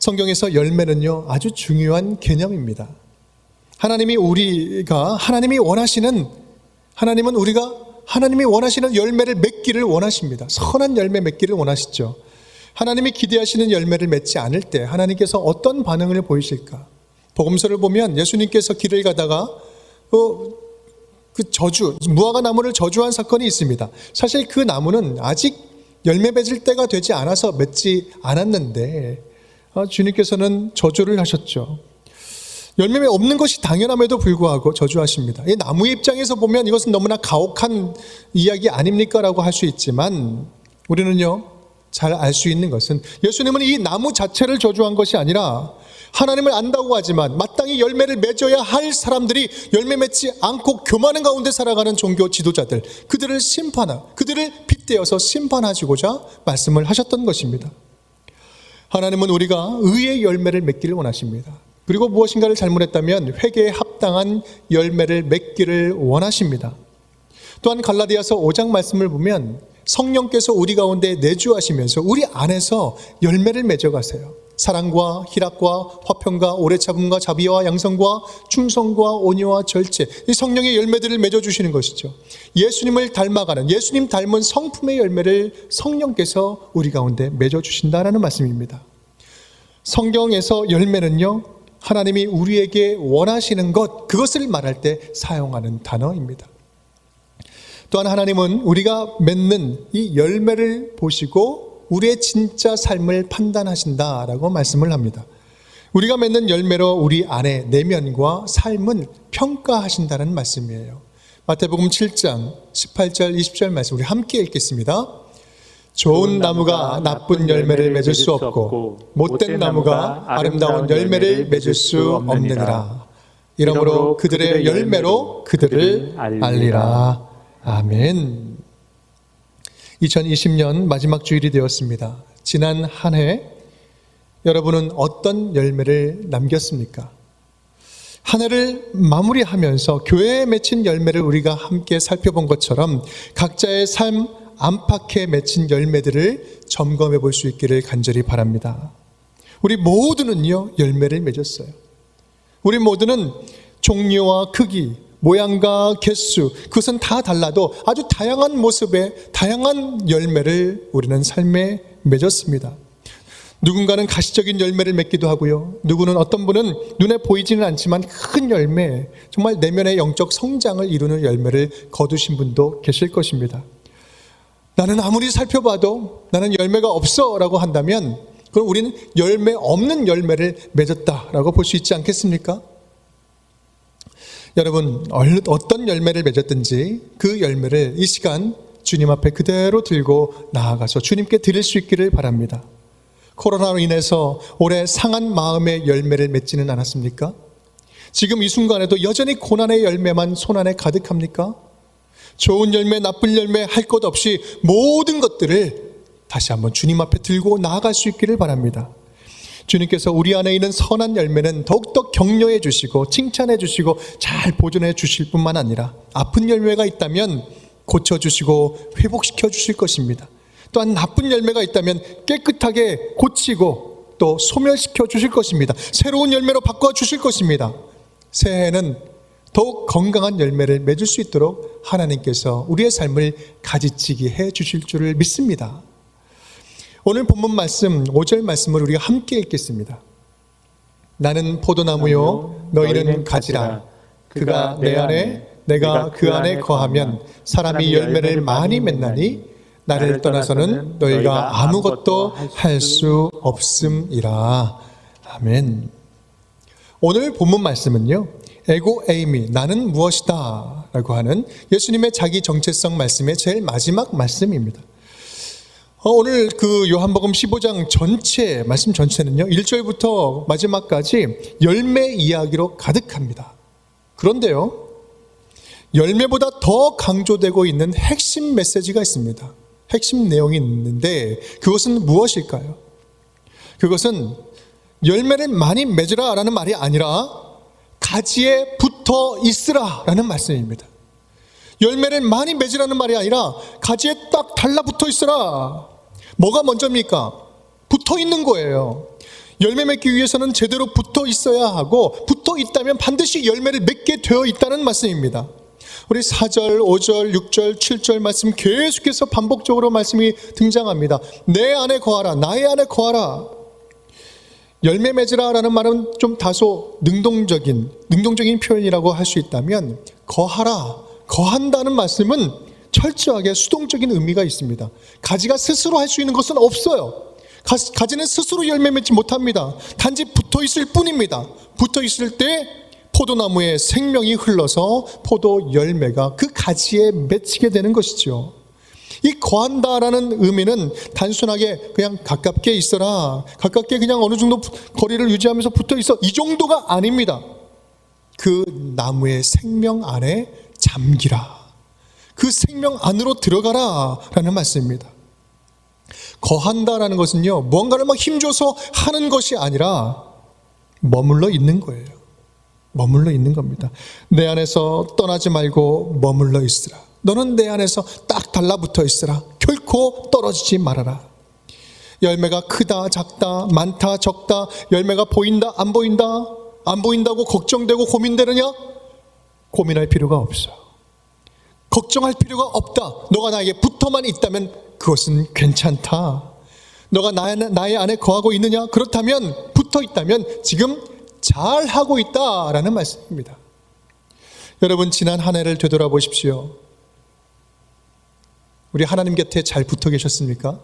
성경에서 열매는요, 아주 중요한 개념입니다. 하나님이 원하시는 열매를 맺기를 원하십니다. 선한 열매 맺기를 원하시죠. 하나님이 기대하시는 열매를 맺지 않을 때 하나님께서 어떤 반응을 보이실까? 복음서를 보면 예수님께서 길을 가다가 무화과 나무를 저주한 사건이 있습니다. 사실 그 나무는 아직 열매 맺을 때가 되지 않아서 맺지 않았는데 주님께서는 저주를 하셨죠. 열매 없는 것이 당연함에도 불구하고 저주하십니다. 이 나무의 입장에서 보면 이것은 너무나 가혹한 이야기 아닙니까? 라고 할 수 있지만 우리는요, 잘 알 수 있는 것은 예수님은 이 나무 자체를 저주한 것이 아니라 하나님을 안다고 하지만 마땅히 열매를 맺어야 할 사람들이 열매 맺지 않고 교만한 가운데 살아가는 종교 지도자들, 그들을 빗대어서 심판하시고자 말씀을 하셨던 것입니다. 하나님은 우리가 의의 열매를 맺기를 원하십니다. 그리고 무엇인가를 잘못했다면 회개에 합당한 열매를 맺기를 원하십니다. 또한 갈라디아서 5장 말씀을 보면 성령께서 우리 가운데 내주하시면서 우리 안에서 열매를 맺어가세요. 사랑과 희락과 화평과 오래 참음과 자비와 양성과 충성과 온유와 절제, 이 성령의 열매들을 맺어주시는 것이죠. 예수님을 닮아가는, 예수님 닮은 성품의 열매를 성령께서 우리 가운데 맺어주신다라는 말씀입니다. 성경에서 열매는요, 하나님이 우리에게 원하시는 것, 그것을 말할 때 사용하는 단어입니다. 또한 하나님은 우리가 맺는 이 열매를 보시고 우리의 진짜 삶을 판단하신다라고 말씀을 합니다. 우리가 맺는 열매로 우리 안의 내면과 삶은 평가하신다는 말씀이에요. 마태복음 7장 18절 20절 말씀 우리 함께 읽겠습니다. 좋은 나무가 나쁜 열매를 맺을 수 없고 못된 나무가 아름다운 열매를 맺을 수 없느니라. 이러므로 그들의 열매로 그들을 알리라. 아멘. 2020년 마지막 주일이 되었습니다. 지난 한 해 여러분은 어떤 열매를 남겼습니까? 한 해를 마무리하면서 교회에 맺힌 열매를 우리가 함께 살펴본 것처럼 각자의 삶 안팎에 맺힌 열매들을 점검해 볼 수 있기를 간절히 바랍니다. 우리 모두는요, 열매를 맺었어요. 우리 모두는 종류와 크기, 모양과 개수, 그것은 다 달라도 아주 다양한 모습의 다양한 열매를 우리는 삶에 맺었습니다. 누군가는 가시적인 열매를 맺기도 하고요. 누구는 어떤 분은 눈에 보이지는 않지만 큰 열매, 정말 내면의 영적 성장을 이루는 열매를 거두신 분도 계실 것입니다. 나는 아무리 살펴봐도 나는 열매가 없어 라고 한다면 그럼 우리는 열매 없는 열매를 맺었다라고 볼 수 있지 않겠습니까? 여러분, 어떤 열매를 맺었든지 그 열매를 이 시간 주님 앞에 그대로 들고 나아가서 주님께 드릴 수 있기를 바랍니다. 코로나로 인해서 올해 상한 마음의 열매를 맺지는 않았습니까? 지금 이 순간에도 여전히 고난의 열매만 손안에 가득합니까? 좋은 열매, 나쁜 열매 할 것 없이 모든 것들을 다시 한번 주님 앞에 들고 나아갈 수 있기를 바랍니다. 주님께서 우리 안에 있는 선한 열매는 더욱더 격려해 주시고 칭찬해 주시고 잘 보존해 주실 뿐만 아니라 아픈 열매가 있다면 고쳐주시고 회복시켜 주실 것입니다. 또한 나쁜 열매가 있다면 깨끗하게 고치고 또 소멸시켜 주실 것입니다. 새로운 열매로 바꿔 주실 것입니다. 새해에는 더욱 건강한 열매를 맺을 수 있도록 하나님께서 우리의 삶을 가지치기 해 주실 줄을 믿습니다. 오늘 본문 말씀 5절 말씀을 우리가 함께 읽겠습니다. 나는 포도나무요 너희는 가지라. 그가 내 안에 내가 그 안에 거하면 사람이 열매를 많이 맺나니 나를 떠나서는 너희가 아무것도 할 수 없음이라. 아멘. 오늘 본문 말씀은요, 에고 에이미, 나는 무엇이다 라고 하는 예수님의 자기 정체성 말씀의 제일 마지막 말씀입니다. 오늘 그 요한복음 15장 전체, 말씀 전체는요, 1절부터 마지막까지 열매 이야기로 가득합니다. 그런데요, 열매보다 더 강조되고 있는 핵심 메시지가 있습니다. 핵심 내용이 있는데 그것은 무엇일까요? 그것은 열매를 많이 맺으라 라는 말이 아니라 가지에 붙어 있으라 라는 말씀입니다. 열매를 많이 맺으라는 말이 아니라 가지에 딱 달라붙어 있으라. 뭐가 먼저입니까? 붙어 있는 거예요. 열매 맺기 위해서는 제대로 붙어 있어야 하고, 붙어 있다면 반드시 열매를 맺게 되어 있다는 말씀입니다. 우리 4절, 5절, 6절, 7절 말씀 계속해서 반복적으로 말씀이 등장합니다. 내 안에 거하라, 나의 안에 거하라. 열매 맺으라 라는 말은 좀 다소 능동적인 표현이라고 할 수 있다면, 거하라, 거한다는 말씀은 철저하게 수동적인 의미가 있습니다. 가지가 스스로 할 수 있는 것은 없어요. 가지는 스스로 열매 맺지 못합니다. 단지 붙어 있을 뿐입니다. 붙어 있을 때 포도나무에 생명이 흘러서 포도 열매가 그 가지에 맺히게 되는 것이죠. 이 거한다라는 의미는 단순하게 그냥 가깝게 있어라, 가깝게 그냥 어느 정도 거리를 유지하면서 붙어 있어, 이 정도가 아닙니다. 그 나무의 생명 안에 잠기라, 그 생명 안으로 들어가라 라는 말씀입니다. 거한다라는 것은요, 무언가를 막 힘줘서 하는 것이 아니라 머물러 있는 거예요. 머물러 있는 겁니다. 내 안에서 떠나지 말고 머물러 있으라. 너는 내 안에서 딱 달라붙어 있으라. 결코 떨어지지 말아라. 열매가 크다 작다, 많다 적다, 열매가 보인다 안 보인다, 안 보인다고 걱정되고 고민되느냐? 고민할 필요가 없어. 걱정할 필요가 없다. 너가 나에게 붙어만 있다면 그것은 괜찮다. 너가 나의 안에 거하고 있느냐? 그렇다면, 붙어 있다면 지금 잘 하고 있다라는 말씀입니다. 여러분, 지난 한 해를 되돌아보십시오. 우리 하나님 곁에 잘 붙어 계셨습니까?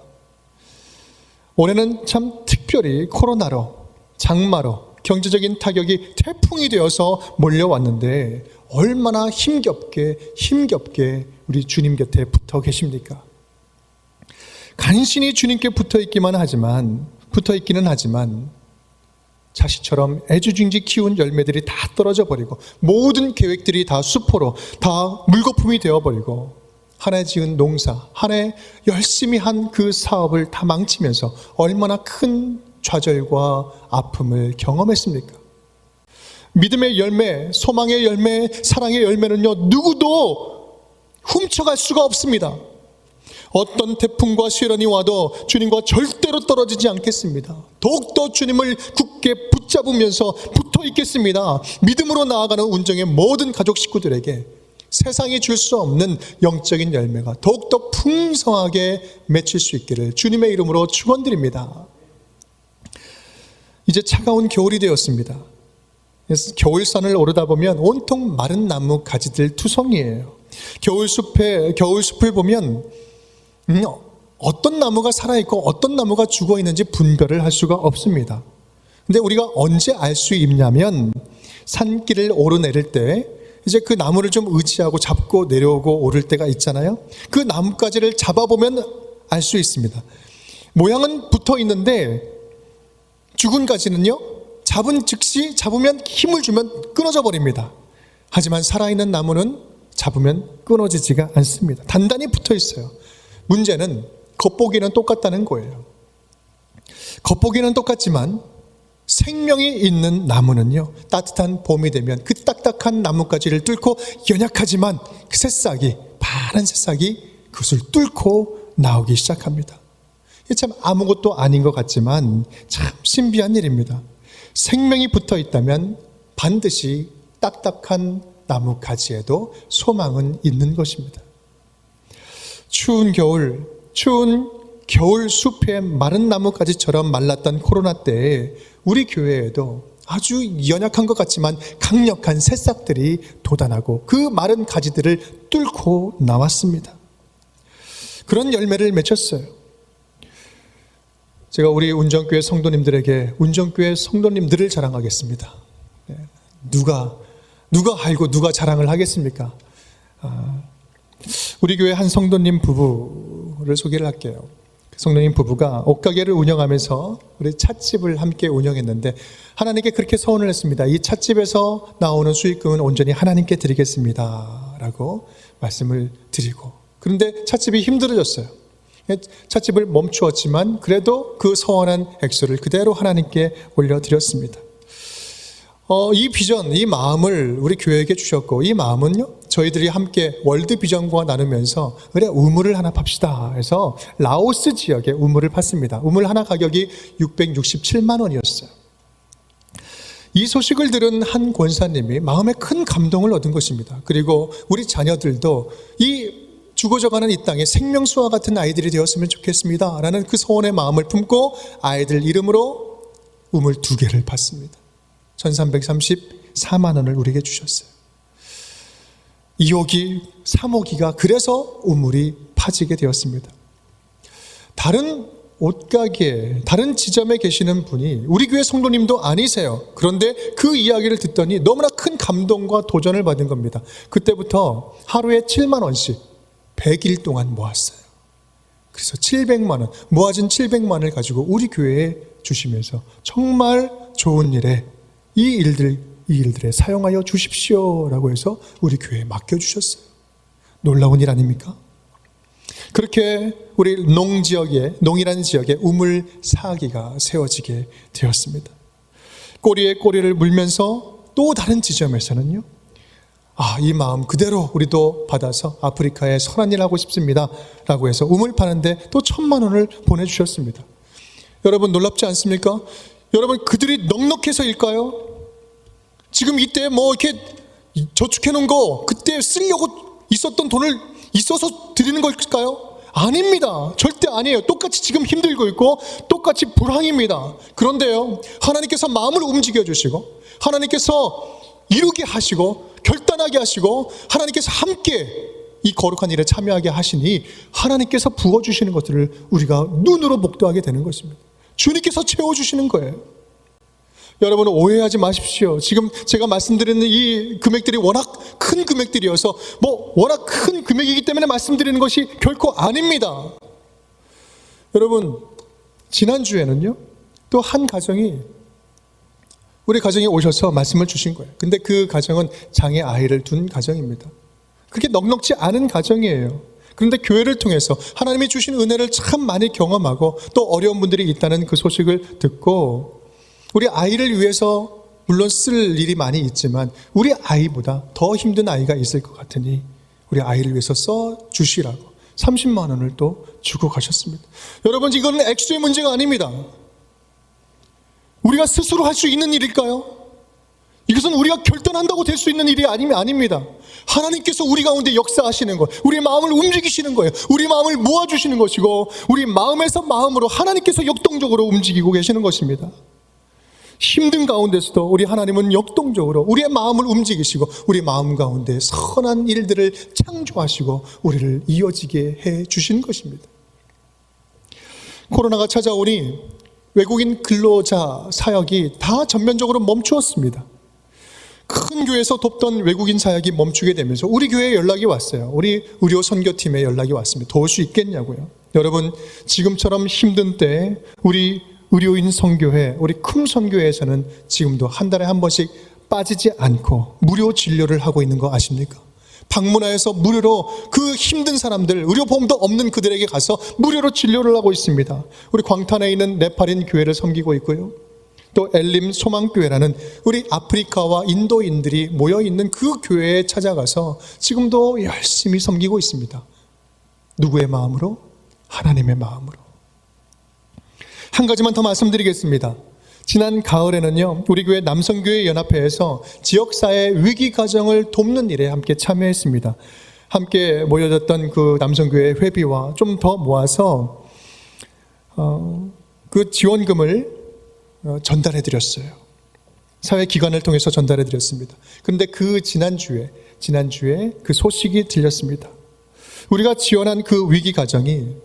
올해는 참 특별히 코로나로, 장마로 경제적인 타격이 태풍이 되어서 몰려왔는데 얼마나 힘겹게 우리 주님 곁에 붙어 계십니까? 간신히 주님께 붙어 있기는 하지만 자식처럼 애지중지 키운 열매들이 다 떨어져 버리고, 모든 계획들이 다 수포로, 다 물거품이 되어버리고, 한 해 지은 농사, 한 해 열심히 한 그 사업을 다 망치면서 얼마나 큰 좌절과 아픔을 경험했습니까? 믿음의 열매, 소망의 열매, 사랑의 열매는요, 누구도 훔쳐갈 수가 없습니다. 어떤 태풍과 시련이 와도 주님과 절대로 떨어지지 않겠습니다. 더욱더 주님을 굳게 붙잡으면서 붙어 있겠습니다. 믿음으로 나아가는 운정의 모든 가족 식구들에게 세상이 줄 수 없는 영적인 열매가 더욱더 풍성하게 맺힐 수 있기를 주님의 이름으로 축원드립니다. 이제 차가운 겨울이 되었습니다. 겨울산을 오르다 보면 온통 마른 나무 가지들 투성이에요. 겨울숲을 보면 어떤 나무가 살아있고 어떤 나무가 죽어있는지 분별을 할 수가 없습니다. 근데 우리가 언제 알 수 있냐면, 산길을 오르내릴 때 이제 그 나무를 좀 의지하고 잡고 내려오고 오를 때가 있잖아요. 그 나뭇가지를 잡아보면 알 수 있습니다. 모양은 붙어 있는데 죽은 가지는요, 잡으면 힘을 주면 끊어져 버립니다. 하지만 살아있는 나무는 잡으면 끊어지지가 않습니다. 단단히 붙어 있어요. 문제는 겉보기는 똑같다는 거예요. 겉보기는 똑같지만 생명이 있는 나무는요, 따뜻한 봄이 되면 그 딱딱한 나뭇가지를 뚫고 연약하지만 그 새싹이, 파란 새싹이 그것을 뚫고 나오기 시작합니다. 이게 참 아무것도 아닌 것 같지만 참 신비한 일입니다. 생명이 붙어 있다면 반드시 딱딱한 나뭇가지에도 소망은 있는 것입니다. 추운 겨울 숲의 마른 나뭇가지처럼 말랐던 코로나 때에 우리 교회에도 아주 연약한 것 같지만 강력한 새싹들이 돋아나고 그 마른 가지들을 뚫고 나왔습니다. 그런 열매를 맺혔어요. 제가 우리 운정교회 성도님들에게 운정교회 성도님들을 자랑하겠습니다. 누가 알고 누가 자랑을 하겠습니까? 우리 교회 한 성도님 부부를 소개를 할게요. 그 성도님 부부가 옷가게를 운영하면서 우리 찻집을 함께 운영했는데 하나님께 그렇게 서원을 했습니다. 이 찻집에서 나오는 수익금은 온전히 하나님께 드리겠습니다 라고 말씀을 드리고, 그런데 찻집이 힘들어졌어요. 찻집을 멈추었지만 그래도 그 서원한 액수를 그대로 하나님께 올려드렸습니다. 이 비전, 이 마음을 우리 교회에게 주셨고, 이 마음은요, 저희들이 함께 월드 비전과 나누면서 그래 우물을 하나 팝시다 해서 라오스 지역에 우물을 팠습니다. 우물 하나 가격이 667만 원이었어요. 이 소식을 들은 한 권사님이 마음에 큰 감동을 얻은 것입니다. 그리고 우리 자녀들도 이 죽어져가는 이 땅에 생명수와 같은 아이들이 되었으면 좋겠습니다 라는 그 소원의 마음을 품고 아이들 이름으로 우물 2개를 팠습니다. 1334만 원을 우리에게 주셨어요. 2호기, 3호기가 그래서 우물이 파지게 되었습니다. 다른 옷가게, 다른 지점에 계시는 분이 우리 교회 성도님도 아니세요. 그런데 그 이야기를 듣더니 너무나 큰 감동과 도전을 받은 겁니다. 그때부터 하루에 7만 원씩 100일 동안 모았어요. 그래서 700만 원, 모아진 700만 원을 가지고 우리 교회에 주시면서 정말 좋은 일에 이 일들에 사용하여 주십시오라고 해서 우리 교회에 맡겨주셨어요. 놀라운 일 아닙니까? 그렇게 우리 농이라는 지역에 우물 4기가 세워지게 되었습니다. 꼬리에 꼬리를 물면서 또 다른 지점에서는요, 이 마음 그대로 우리도 받아서 아프리카에 선한 일 하고 싶습니다 라고 해서 우물 파는데 또 1,000만 원을 보내주셨습니다. 여러분 놀랍지 않습니까? 여러분 그들이 넉넉해서일까요? 지금 이때 이렇게 저축해 놓은 거 그때 쓰려고 있었던 돈을 있어서 드리는 걸까요? 아닙니다. 절대 아니에요. 똑같이 지금 힘들고 있고 똑같이 불황입니다. 그런데요, 하나님께서 마음을 움직여 주시고 하나님께서 이루게 하시고 결단하게 하시고 하나님께서 함께 이 거룩한 일에 참여하게 하시니 하나님께서 부어주시는 것들을 우리가 눈으로 목도하게 되는 것입니다. 주님께서 채워주시는 거예요. 여러분 오해하지 마십시오. 지금 제가 말씀드리는 이 금액들이 워낙 큰 금액들이어서 워낙 큰 금액이기 때문에 말씀드리는 것이 결코 아닙니다. 여러분 지난주에는요 또 한 가정이 우리 가정에 오셔서 말씀을 주신 거예요. 근데 그 가정은 장애 아이를 둔 가정입니다. 그렇게 넉넉지 않은 가정이에요. 그런데 교회를 통해서 하나님이 주신 은혜를 참 많이 경험하고 또 어려운 분들이 있다는 그 소식을 듣고 우리 아이를 위해서 물론 쓸 일이 많이 있지만 우리 아이보다 더 힘든 아이가 있을 것 같으니 우리 아이를 위해서 써주시라고 30만 원을 또 주고 가셨습니다. 여러분 이거는 액수의 문제가 아닙니다. 우리가 스스로 할 수 있는 일일까요? 이것은 우리가 결단한다고 될 수 있는 일이 아닙니다. 하나님께서 우리 가운데 역사하시는 것, 우리 마음을 움직이시는 거예요. 우리 마음을 모아주시는 것이고 우리 마음에서 마음으로 하나님께서 역동적으로 움직이고 계시는 것입니다. 힘든 가운데서도 우리 하나님은 역동적으로 우리의 마음을 움직이시고 우리 마음 가운데 선한 일들을 창조하시고 우리를 이어지게 해 주시는 것입니다. 코로나가 찾아오니 외국인 근로자 사역이 다 전면적으로 멈추었습니다. 큰 교회에서 돕던 외국인 사역이 멈추게 되면서 우리 교회에 연락이 왔어요. 우리 의료 선교팀에 연락이 왔습니다. 도울 수 있겠냐고요. 여러분 지금처럼 힘든 때에 우리 의료인 선교회, 우리 큰 선교회에서는 지금도 한 달에 한 번씩 빠지지 않고 무료 진료를 하고 있는 거 아십니까? 방문하여서 무료로 그 힘든 사람들, 의료보험도 없는 그들에게 가서 무료로 진료를 하고 있습니다. 우리 광탄에 있는 네팔인 교회를 섬기고 있고요. 또 엘림 소망교회라는 우리 아프리카와 인도인들이 모여있는 그 교회에 찾아가서 지금도 열심히 섬기고 있습니다. 누구의 마음으로? 하나님의 마음으로. 한 가지만 더 말씀드리겠습니다. 지난 가을에는요 우리 교회 남성교회 연합회에서 지역사회 위기 가정을 돕는 일에 함께 참여했습니다. 함께 모여졌던 그 남성교회 회비와 좀 더 모아서 그 지원금을 전달해 드렸어요. 사회기관을 통해서 전달해 드렸습니다. 그런데 그 지난주에 그 소식이 들렸습니다. 우리가 지원한 그 위기 가정이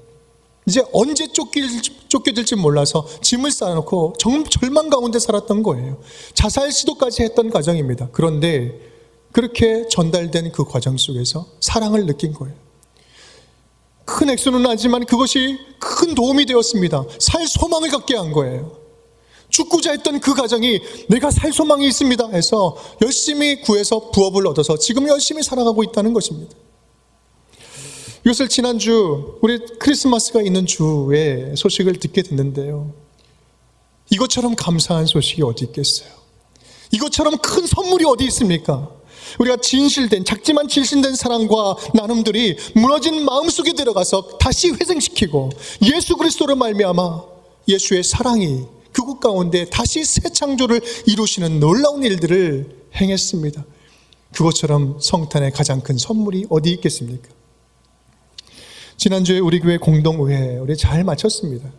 이제 언제 쫓겨질지 몰라서 짐을 쌓아놓고 절망 가운데 살았던 거예요. 자살 시도까지 했던 가정입니다. 그런데 그렇게 전달된 그 과정 속에서 사랑을 느낀 거예요. 큰 액수는 아니지만 그것이 큰 도움이 되었습니다. 살 소망을 갖게 한 거예요. 죽고자 했던 그 가정이 내가 살 소망이 있습니다 해서 열심히 구해서 부업을 얻어서 지금 열심히 살아가고 있다는 것입니다. 이것을 지난주 우리 크리스마스가 있는 주에 소식을 듣게 됐는데요. 이것처럼 감사한 소식이 어디 있겠어요? 이것처럼 큰 선물이 어디 있습니까? 우리가 진실된, 작지만 진실된 사랑과 나눔들이 무너진 마음속에 들어가서 다시 회생시키고 예수 그리스도로 말미암아 예수의 사랑이 그곳 가운데 다시 새 창조를 이루시는 놀라운 일들을 행했습니다. 그것처럼 성탄의 가장 큰 선물이 어디 있겠습니까? 지난주에 우리 교회 공동의회 우리 잘 마쳤습니다.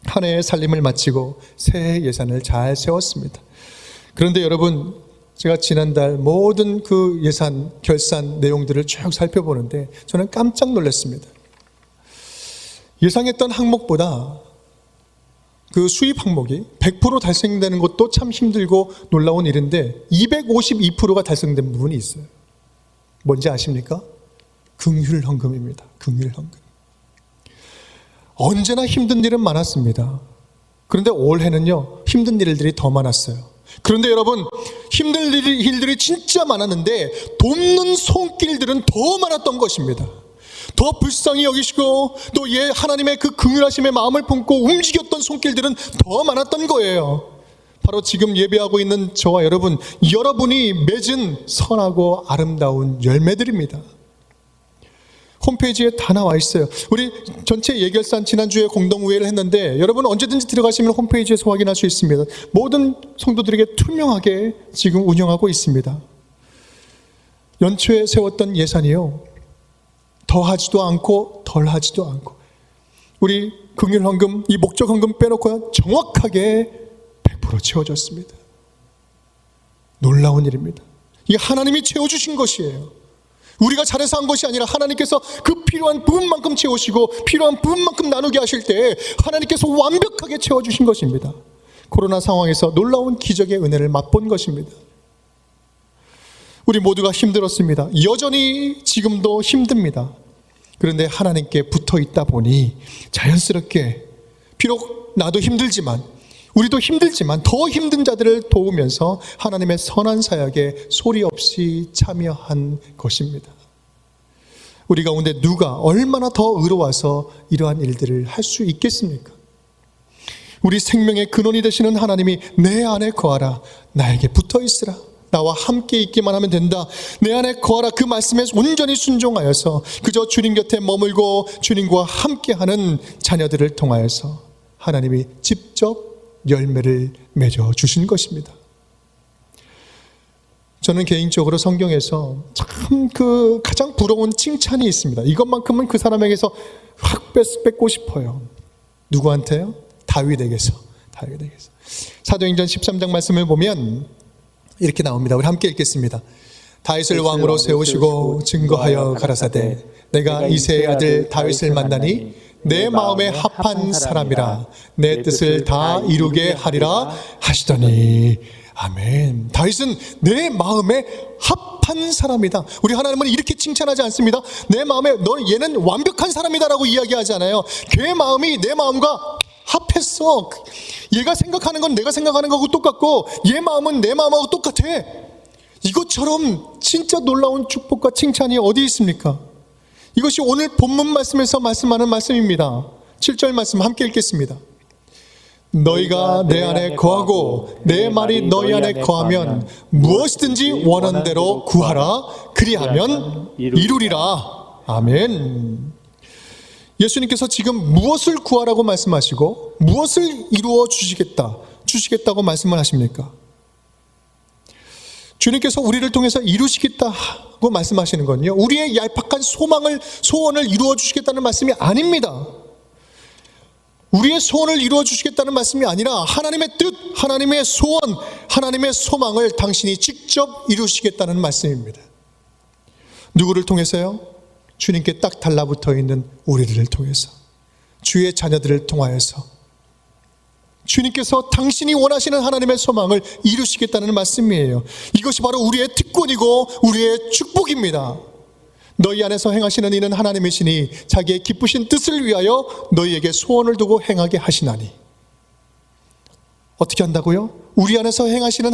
한 해의 살림을 마치고 새해 예산을 잘 세웠습니다. 그런데 여러분, 제가 지난달 모든 그 예산 결산 내용들을 쭉 살펴보는데 저는 깜짝 놀랐습니다. 예상했던 항목보다 그 수입 항목이 100% 달성되는 것도 참 힘들고 놀라운 일인데 252%가 달성된 부분이 있어요. 뭔지 아십니까? 긍휼헌금입니다. 긍휼헌금. 언제나 힘든 일은 많았습니다. 그런데 올해는요, 힘든 일들이 더 많았어요. 그런데 여러분, 힘든 일들이 진짜 많았는데 돕는 손길들은 더 많았던 것입니다. 더 불쌍히 여기시고 또 하나님의 그 긍휼하심의 마음을 품고 움직였던 손길들은 더 많았던 거예요. 바로 지금 예배하고 있는 저와 여러분이 맺은 선하고 아름다운 열매들입니다. 홈페이지에 다 나와 있어요. 우리 전체 예결산 지난주에 공동의회를 했는데 여러분 언제든지 들어가시면 홈페이지에서 확인할 수 있습니다. 모든 성도들에게 투명하게 지금 운영하고 있습니다. 연초에 세웠던 예산이요, 더하지도 않고 덜하지도 않고 우리 긍휼헌금, 이 목적헌금 빼놓고 정확하게 100% 채워졌습니다. 놀라운 일입니다. 이게 하나님이 채워주신 것이에요. 우리가 잘해서 한 것이 아니라 하나님께서 그 필요한 부분만큼 채우시고 필요한 부분만큼 나누게 하실 때 하나님께서 완벽하게 채워주신 것입니다. 코로나 상황에서 놀라운 기적의 은혜를 맛본 것입니다. 우리 모두가 힘들었습니다. 여전히 지금도 힘듭니다. 그런데 하나님께 붙어 있다 보니 자연스럽게 비록 나도 힘들지만 우리도 힘들지만 더 힘든 자들을 도우면서 하나님의 선한 사역에 소리 없이 참여한 것입니다. 우리 가운데 누가 얼마나 더 의로워서 이러한 일들을 할 수 있겠습니까? 우리 생명의 근원이 되시는 하나님이 내 안에 거하라, 나에게 붙어 있으라, 나와 함께 있기만 하면 된다, 내 안에 거하라, 그 말씀에 온전히 순종하여서 그저 주님 곁에 머물고 주님과 함께하는 자녀들을 통하여서 하나님이 직접 열매를 맺어 주신 것입니다. 저는 개인적으로 성경에서 참 그 가장 부러운 칭찬이 있습니다. 이것만큼은 그 사람에게서 확 뺏고 싶어요. 누구한테요? 다윗에게서. 사도행전 13장 말씀을 보면 이렇게 나옵니다. 우리 함께 읽겠습니다. 다윗을 왕으로 세우시고 증거하여 가라사대 내가 이새의 아들 다윗을 만나니 내 마음에 합한 사람이라 내 뜻을 다 이루게 하리라 하시더니. 아멘. 다윗은 내 마음에 합한 사람이다. 우리 하나님은 이렇게 칭찬하지 않습니다. 내 마음에 얘는 완벽한 사람이다라고 이야기하잖아요. 걔의 마음이 내 마음과 합했어. 얘가 생각하는 건 내가 생각하는 거하고 똑같고 얘 마음은 내 마음하고 똑같아. 이것처럼 진짜 놀라운 축복과 칭찬이 어디 있습니까? 이것이 오늘 본문 말씀에서 말씀하는 말씀입니다. 7절 말씀 함께 읽겠습니다. 너희가 내 안에 거하고 내 말이 너희 안에 거하면 무엇이든지 원하는 대로 구하라. 그리하면 이루리라. 아멘. 예수님께서 지금 무엇을 구하라고 말씀하시고 무엇을 이루어 주시겠다고 말씀을 하십니까? 주님께서 우리를 통해서 이루시겠다고 말씀하시는 건요, 우리의 얄팍한 소원을 이루어 주시겠다는 말씀이 아닙니다. 우리의 소원을 이루어 주시겠다는 말씀이 아니라 하나님의 뜻, 하나님의 소원, 하나님의 소망을 당신이 직접 이루시겠다는 말씀입니다. 누구를 통해서요? 주님께 딱 달라붙어 있는 우리들을 통해서, 주의 자녀들을 통하여서 주님께서 당신이 원하시는 하나님의 소망을 이루시겠다는 말씀이에요. 이것이 바로 우리의 특권이고 우리의 축복입니다. 너희 안에서 행하시는 이는 하나님이시니 자기의 기쁘신 뜻을 위하여 너희에게 소원을 두고 행하게 하시나니. 어떻게 한다고요? 우리 안에서 행하시는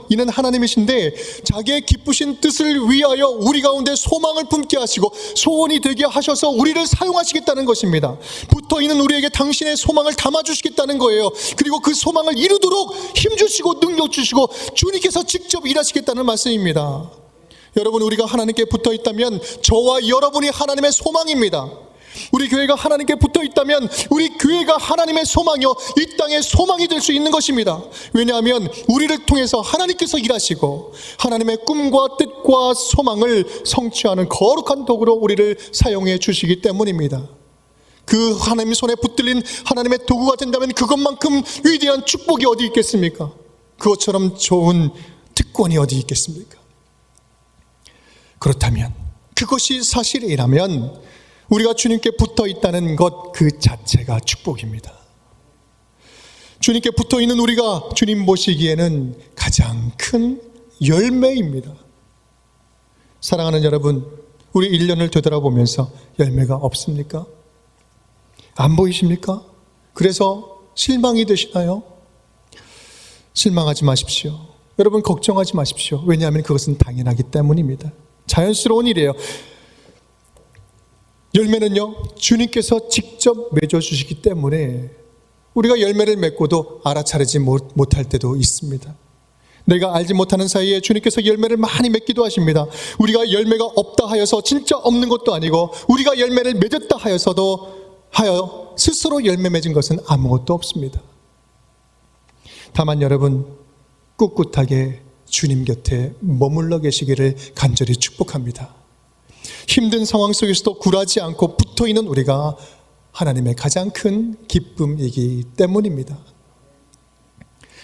이는 하나님이신데 자기의 기쁘신 뜻을 위하여 우리 가운데 소망을 품게 하시고 소원이 되게 하셔서 우리를 사용하시겠다는 것입니다. 붙어있는 우리에게 당신의 소망을 담아주시겠다는 거예요. 그리고 그 소망을 이루도록 힘주시고 능력 주시고 주님께서 직접 일하시겠다는 말씀입니다. 여러분, 우리가 하나님께 붙어 있다면 저와 여러분이 하나님의 소망입니다. 우리 교회가 하나님께 붙어 있다면 우리 교회가 하나님의 소망이요, 이 땅의 소망이 될 수 있는 것입니다. 왜냐하면 우리를 통해서 하나님께서 일하시고 하나님의 꿈과 뜻과 소망을 성취하는 거룩한 도구로 우리를 사용해 주시기 때문입니다. 그 하나님 손에 붙들린 하나님의 도구가 된다면 그것만큼 위대한 축복이 어디 있겠습니까? 그것처럼 좋은 특권이 어디 있겠습니까? 그렇다면, 그것이 사실이라면 우리가 주님께 붙어 있다는 것 그 자체가 축복입니다. 주님께 붙어 있는 우리가 주님 보시기에는 가장 큰 열매입니다. 사랑하는 여러분, 우리 1년을 되돌아보면서 열매가 없습니까? 안 보이십니까? 그래서 실망이 되시나요? 실망하지 마십시오. 여러분, 걱정하지 마십시오. 왜냐하면 그것은 당연하기 때문입니다. 자연스러운 일이에요. 열매는요, 주님께서 직접 맺어주시기 때문에 우리가 열매를 맺고도 알아차리지 못할 때도 있습니다. 내가 알지 못하는 사이에 주님께서 열매를 많이 맺기도 하십니다. 우리가 열매가 없다 하여서 진짜 없는 것도 아니고, 우리가 열매를 맺었다 하여 스스로 열매 맺은 것은 아무것도 없습니다. 다만 여러분, 꿋꿋하게 주님 곁에 머물러 계시기를 간절히 축복합니다. 힘든 상황 속에서도 굴하지 않고 붙어있는 우리가 하나님의 가장 큰 기쁨이기 때문입니다.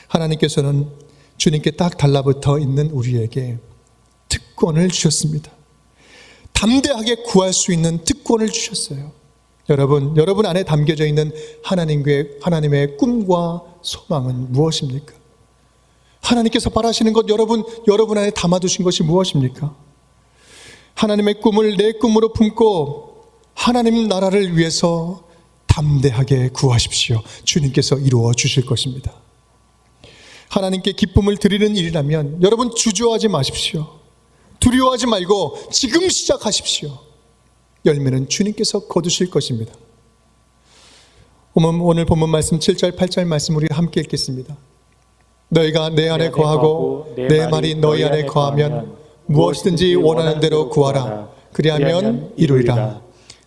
하나님께서는 주님께 딱 달라붙어 있는 우리에게 특권을 주셨습니다. 담대하게 구할 수 있는 특권을 주셨어요. 여러분 안에 담겨져 있는 하나님의 꿈과 소망은 무엇입니까? 하나님께서 바라시는 것, 여러분 안에 담아두신 것이 무엇입니까? 하나님의 꿈을 내 꿈으로 품고 하나님 나라를 위해서 담대하게 구하십시오. 주님께서 이루어 주실 것입니다. 하나님께 기쁨을 드리는 일이라면 여러분, 주저하지 마십시오. 두려워하지 말고 지금 시작하십시오. 열매는 주님께서 거두실 것입니다. 오늘 본문 말씀 7절 8절 말씀 우리 함께 읽겠습니다. 너희가 내 안에 거하고 내 말이 너희 안에 거하면 무엇이든지 원하는 대로 구하라. 그리하면 이루리라.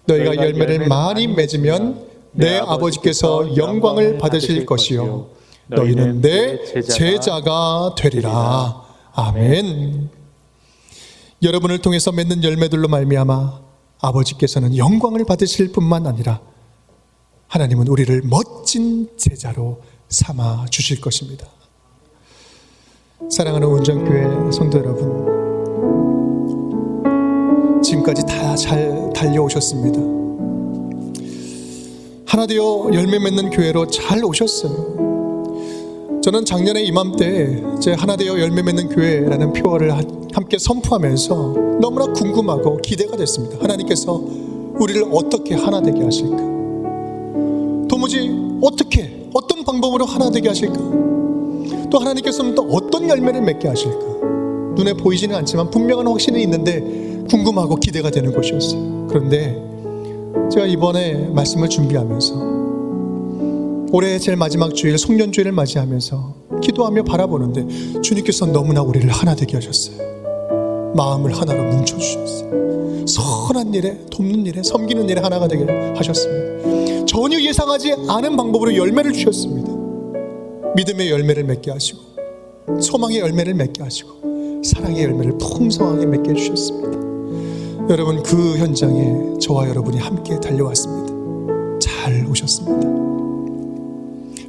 너희가 열매를 많이 맺으면 내 아버지께서 영광을 받으실 것이요 너희는 내 제자가 되리라. 아멘. 여러분을 통해서 맺는 열매들로 말미암아 아버지께서는 영광을 받으실 뿐만 아니라 하나님은 우리를 멋진 제자로 삼아 주실 것입니다. 사랑하는 운전교회 성도 여러분, 지금까지 다 잘 달려오셨습니다. 하나되어 열매 맺는 교회로 잘 오셨어요. 저는 작년에 이맘때 제 하나되어 열매 맺는 교회라는 표어를 함께 선포하면서 너무나 궁금하고 기대가 됐습니다. 하나님께서 우리를 어떻게 하나 되게 하실까? 도무지 어떤 방법으로 하나 되게 하실까? 또 하나님께서는 또 어떤 열매를 맺게 하실까? 눈에 보이지는 않지만 분명한 확신이 있는데 궁금하고 기대가 되는 것이었어요. 그런데 제가 이번에 말씀을 준비하면서 올해 제일 마지막 주일, 송년주일을 맞이하면서 기도하며 바라보는데 주님께서 너무나 우리를 하나 되게 하셨어요. 마음을 하나로 뭉쳐주셨어요. 선한 일에, 돕는 일에, 섬기는 일에 하나가 되게 하셨습니다. 전혀 예상하지 않은 방법으로 열매를 주셨습니다. 믿음의 열매를 맺게 하시고, 소망의 열매를 맺게 하시고, 사랑의 열매를 풍성하게 맺게 해주셨습니다. 여러분, 그 현장에 저와 여러분이 함께 달려왔습니다. 잘 오셨습니다.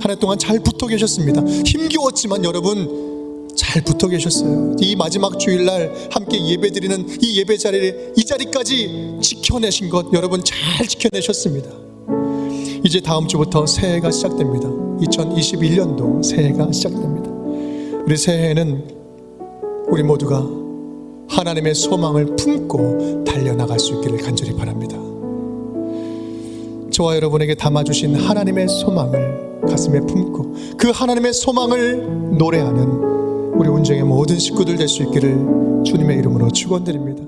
한 해 동안 잘 붙어 계셨습니다. 힘겨웠지만 여러분 잘 붙어 계셨어요. 이 마지막 주일날 함께 예배드리는 이 예배 자리에, 이 자리까지 지켜내신 것 여러분 잘 지켜내셨습니다. 이제 다음 주부터 새해가 시작됩니다. 2021년도 새해가 시작됩니다. 우리 새해에는 우리 모두가 하나님의 소망을 품고 달려나갈 수 있기를 간절히 바랍니다. 저와 여러분에게 담아주신 하나님의 소망을 가슴에 품고 그 하나님의 소망을 노래하는 우리 운정의 모든 식구들 될 수 있기를 주님의 이름으로 축원드립니다.